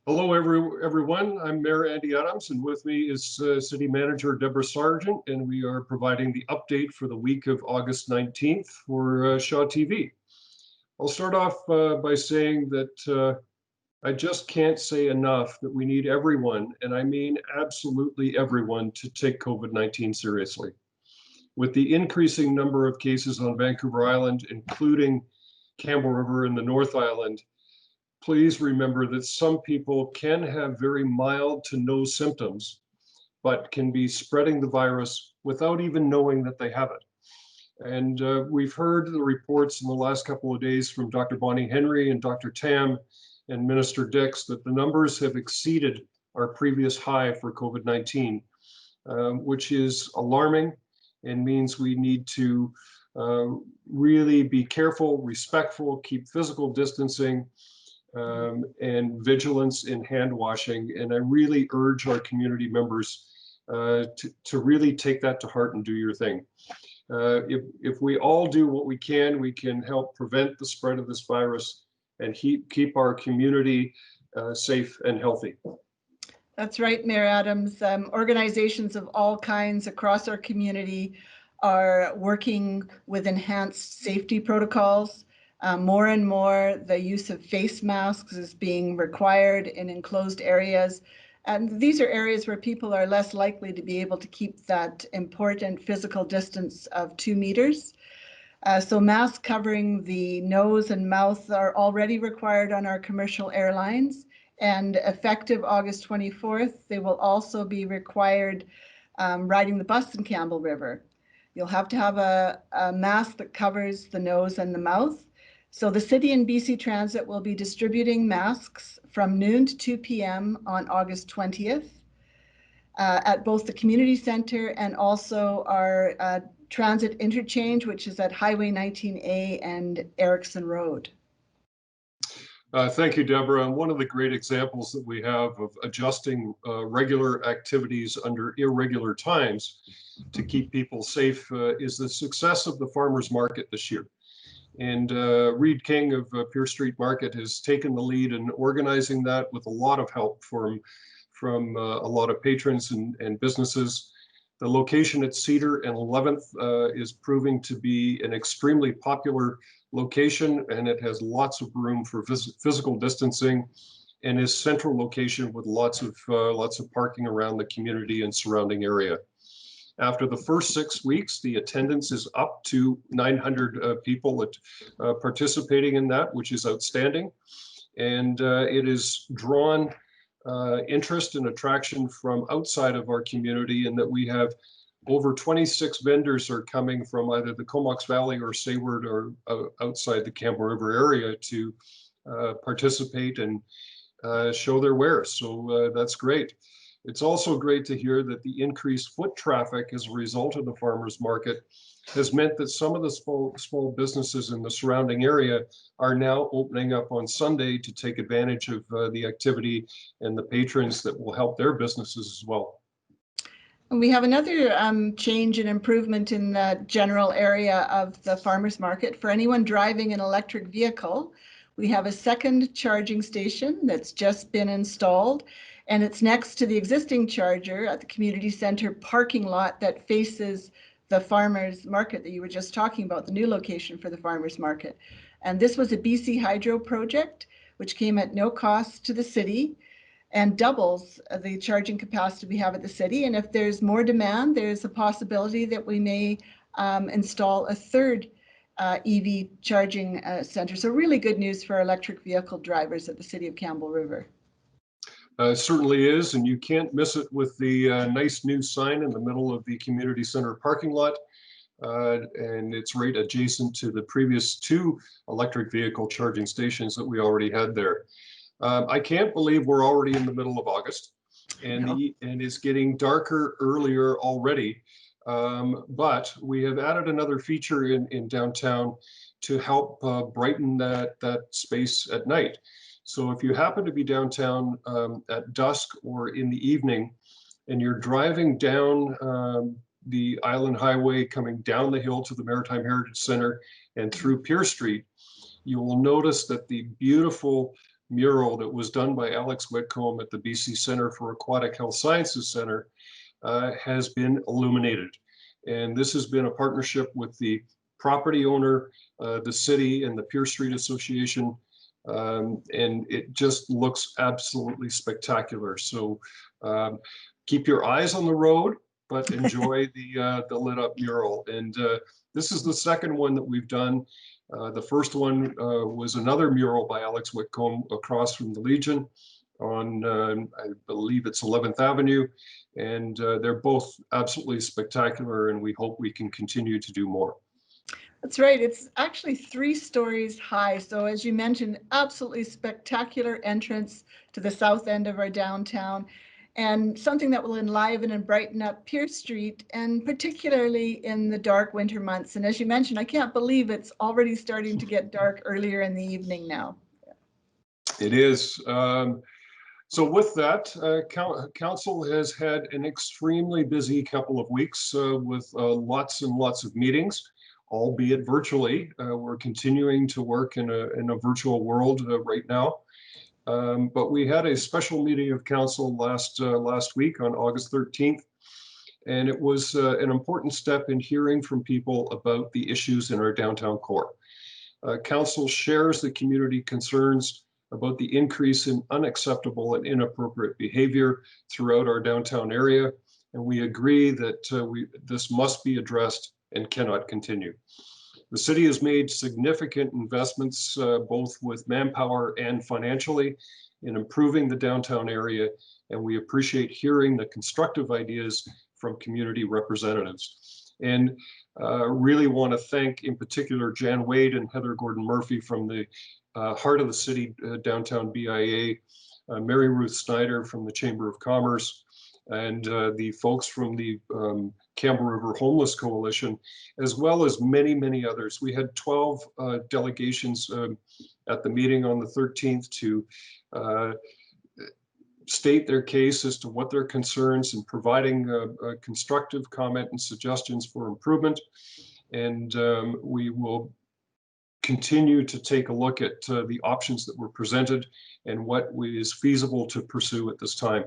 Hello, everyone. I'm Mayor Andy Adams, and with me is City Manager Deborah Sargent, and we are providing the update for the week of August 19th for Shaw TV. I'll start off by saying that I just can't say enough that we need everyone, and I mean absolutely everyone, to take COVID-19 seriously. With the increasing number of cases on Vancouver Island, including Campbell River and the North Island, please remember that some people can have very mild to no symptoms, but can be spreading the virus without even knowing that they have it. And we've heard the reports in the last couple of days from Dr. Bonnie Henry and Dr. Tam and Minister Dix that the numbers have exceeded our previous high for COVID-19, which is alarming and means we need to really be careful, respectful, keep physical distancing, and vigilance in hand washing. And I really urge our community members to really take that to heart and do your thing. If we all do what we can help prevent the spread of this virus and keep our community safe and healthy. That's right, Mayor Adams. Organizations of all kinds across our community are working with enhanced safety protocols. More and more, the use of face masks is being required in enclosed areas. And these are areas where people are less likely to be able to keep that important physical distance of 2 meters. So masks covering the nose and mouth are already required on our commercial airlines. And effective August 24th, they will also be required riding the bus in Campbell River. You'll have to have a mask that covers the nose and the mouth. So the City and BC Transit will be distributing masks from noon to 2 p.m. on August 20th at both the community center and also our transit interchange, which is at Highway 19A and Erickson Road. Thank you, Deborah. And one of the great examples that we have of adjusting regular activities under irregular times to keep people safe is the success of the farmers market this year. And Reed King of Pier Street Market has taken the lead in organizing that with a lot of help from a lot of patrons and businesses. The location at Cedar and 11th is proving to be an extremely popular location, and it has lots of room for physical distancing and is central location with lots of parking around the community and surrounding area. After the first 6 weeks, the attendance is up to 900 people participating in that, which is outstanding. And it has drawn interest and attraction from outside of our community, in that we have over 26 vendors are coming from either the Comox Valley or Sayward or outside the Campbell River area to participate and show their wares. So that's great. It's also great to hear that the increased foot traffic as a result of the farmers market has meant that some of the small businesses in the surrounding area are now opening up on Sunday to take advantage of the activity and the patrons that will help their businesses as well. And we have another change and improvement in the general area of the farmers market. For anyone driving an electric vehicle, we have a second charging station that's just been installed, and it's next to the existing charger at the community center parking lot that faces the farmers market that you were just talking about, the new location for the farmers market. And this was a BC Hydro project, which came at no cost to the city and doubles the charging capacity we have at the city. And if there's more demand, there's a possibility that we may install a third EV charging center. So really good news for electric vehicle drivers at the City of Campbell River. Certainly is, and you can't miss it with the nice new sign in the middle of the community center parking lot. And it's right adjacent to the previous 2 electric vehicle charging stations that we already had there. I can't believe we're already in the middle of August, and it's getting darker earlier already. But we have added another feature in downtown to help brighten that space at night. So if you happen to be downtown at dusk or in the evening, and you're driving down the Island Highway coming down the hill to the Maritime Heritage Center and through Pier Street, you will notice that the beautiful mural that was done by Alex Whitcomb at the BC Centre for Aquatic Health Sciences Centre has been illuminated. And this has been a partnership with the property owner, the city, and the Pier Street Association. And it just looks absolutely spectacular. So keep your eyes on the road, but enjoy the lit up mural. And this is the second one that we've done. The first one was another mural by Alex Whitcomb across from the Legion on, I believe it's 11th Avenue. And they're both absolutely spectacular, and we hope we can continue to do more. That's right. It's actually 3 stories high. So as you mentioned, absolutely spectacular entrance to the south end of our downtown, and something that will enliven and brighten up Pier Street, and particularly in the dark winter months. And as you mentioned, I can't believe it's already starting to get dark earlier in the evening now. It is. So with that, council has had an extremely busy couple of weeks with lots and lots of meetings, albeit virtually. We're continuing to work in a virtual world right now. But we had a special meeting of council last week on August 13th, and it was an important step in hearing from people about the issues in our downtown core. Council shares the community concerns about the increase in unacceptable and inappropriate behavior throughout our downtown area, and we agree that this must be addressed and cannot continue. The city has made significant investments, both with manpower and financially, in improving the downtown area, and we appreciate hearing the constructive ideas from community representatives. And really want to thank, in particular, Jan Wade and Heather Gordon-Murphy from the Heart of the City Downtown BIA, Mary Ruth Snyder from the Chamber of Commerce, and the folks from the Campbell River Homeless Coalition, as well as many, many others. We had 12 delegations at the meeting on the 13th to state their case as to what their concerns, and providing a constructive comment and suggestions for improvement. And we will continue to take a look at the options that were presented and what is feasible to pursue at this time.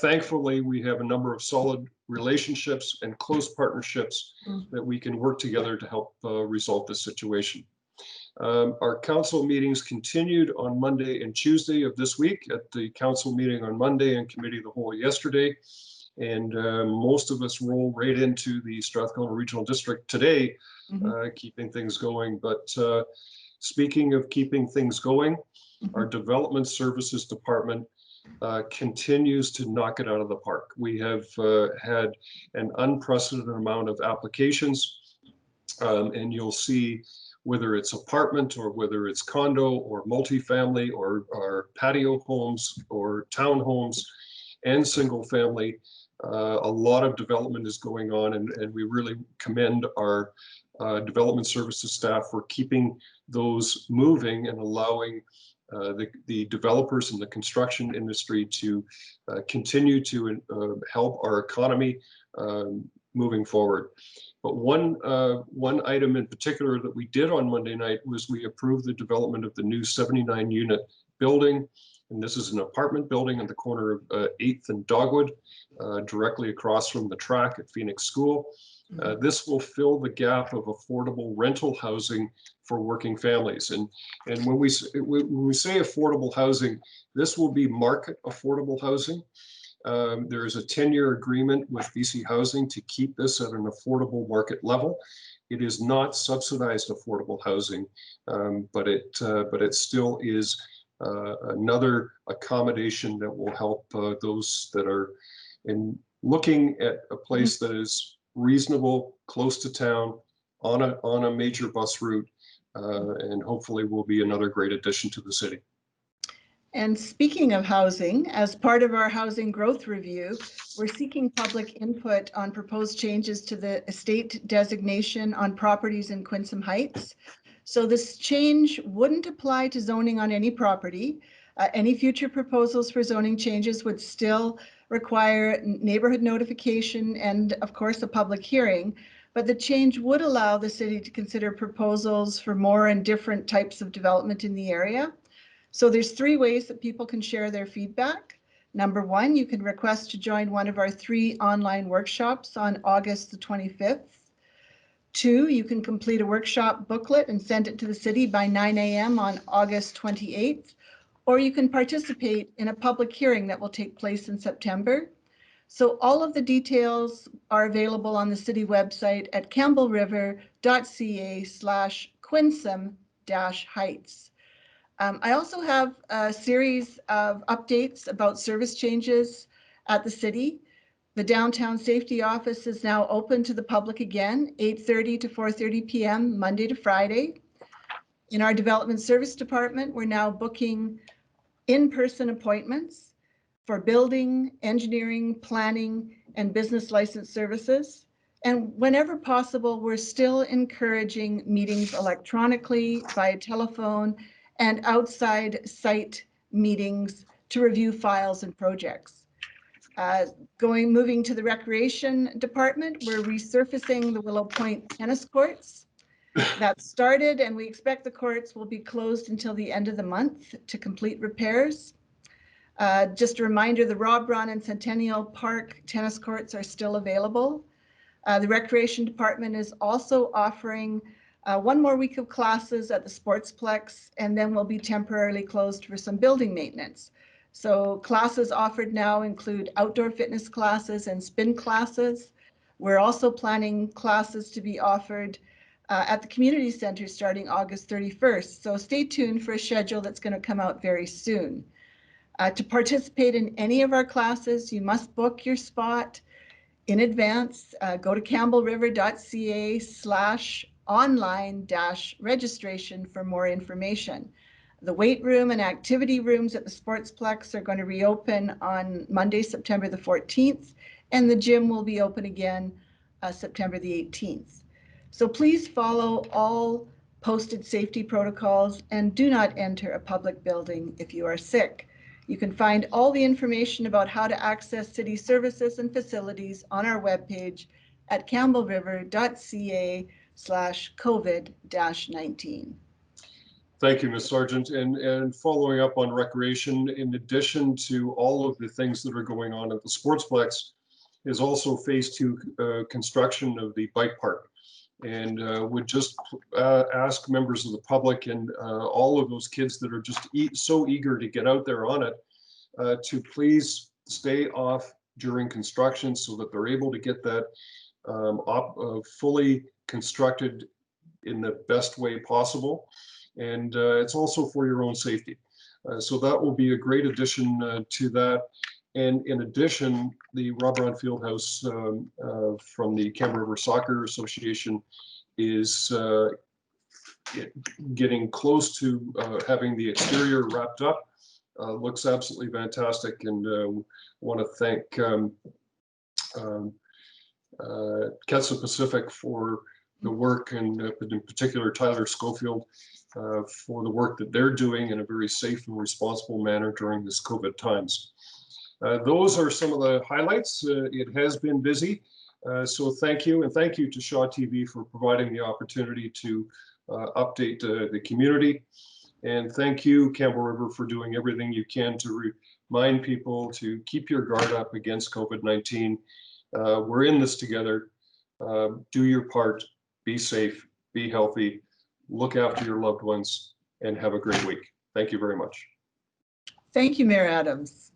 Thankfully, we have a number of solid relationships and close partnerships that we can work together to help resolve this situation. Our council meetings continued on Monday and Tuesday of this week. At the council meeting on Monday and committee of the whole yesterday. And most of us roll right into the Strathcona Regional District today, keeping things going. But speaking of keeping things going, our Development Services Department continues to knock it out of the park. We have had an unprecedented amount of applications, and you'll see whether it's apartment or whether it's condo or multifamily or patio homes or townhomes and single family. A lot of development is going on, and we really commend our development services staff for keeping those moving and allowing the developers in the construction industry to continue to help our economy moving forward. But one item in particular that we did on Monday night was we approved the development of the new 79-unit building. And this is an apartment building on the corner of 8th and Dogwood, directly across from the track at Phoenix School. This will fill the gap of affordable rental housing for working families. And when we say affordable housing, this will be market affordable housing. There is a 10-year agreement with BC Housing to keep this at an affordable market level. It is not subsidized affordable housing, but it still is another accommodation that will help those that are looking at a place that is reasonable, close to town, on a major bus route, and hopefully will be another great addition to the city. And speaking of housing, as part of our housing growth review, we're seeking public input on proposed changes to the estate designation on properties in Quincy Heights. So this change wouldn't apply to zoning on any property. Any future proposals for zoning changes would still require neighborhood notification and, of course, a public hearing. But the change would allow the city to consider proposals for more and different types of development in the area. So there's 3 ways that people can share their feedback. Number 1, you can request to join one of our 3 online workshops on August the 25th. 2, you can complete a workshop booklet and send it to the city by 9 a.m. on August 28th, or you can participate in a public hearing that will take place in September. So all of the details are available on the city website at campbellriver.ca/quinsam-heights. I also have a series of updates about service changes at the city. The downtown safety office is now open to the public again, 8:30 to 4:30 p.m. Monday to Friday. In our development service department, we're now booking in-person appointments for building, engineering, planning, and business license services. And whenever possible, we're still encouraging meetings electronically, via telephone, and outside site meetings to review files and projects. Moving to the recreation department, we're resurfacing the Willow Point tennis courts. That started, and we expect the courts will be closed until the end of the month to complete repairs. Just a reminder, the Rob Braun and Centennial Park tennis courts are still available. The Recreation Department is also offering 1 more week of classes at the Sportsplex, and then will be temporarily closed for some building maintenance. So classes offered now include outdoor fitness classes and spin classes. We're also planning classes to be offered at the community center starting August 31st. So stay tuned for a schedule that's going to come out very soon. To participate in any of our classes, you must book your spot in advance. Go to campbellriver.ca/online-registration for more information. The weight room and activity rooms at the Sportsplex are going to reopen on Monday, September the 14th, and the gym will be open again September the 18th. So please follow all posted safety protocols and do not enter a public building if you are sick. You can find all the information about how to access city services and facilities on our webpage at campbellriver.ca/COVID-19. Thank you, Ms. Sargent. And following up on recreation, in addition to all of the things that are going on at the Sportsplex, is also phase 2 construction of the bike park. And would just ask members of the public and all of those kids that are just so eager to get out there on it to please stay off during construction so that they're able to get that fully constructed in the best way possible. And it's also for your own safety. So that will be a great addition to that. And in addition, the Rob Braun Fieldhouse from the Campbell River Soccer Association is getting close to having the exterior wrapped up. Looks absolutely fantastic, and want to thank Ketsa Pacific for the work, and in particular Tyler Schofield for the work that they're doing in a very safe and responsible manner during this COVID times. Those are some of the highlights. It has been busy, so thank you, and thank you to Shaw TV for providing the opportunity to update the community. And thank you, Campbell River, for doing everything you can to remind people to keep your guard up against COVID-19. We're in this together. Do your part, be safe, be healthy, look after your loved ones, and have a great week. Thank you very much. Thank you, Mayor Adams.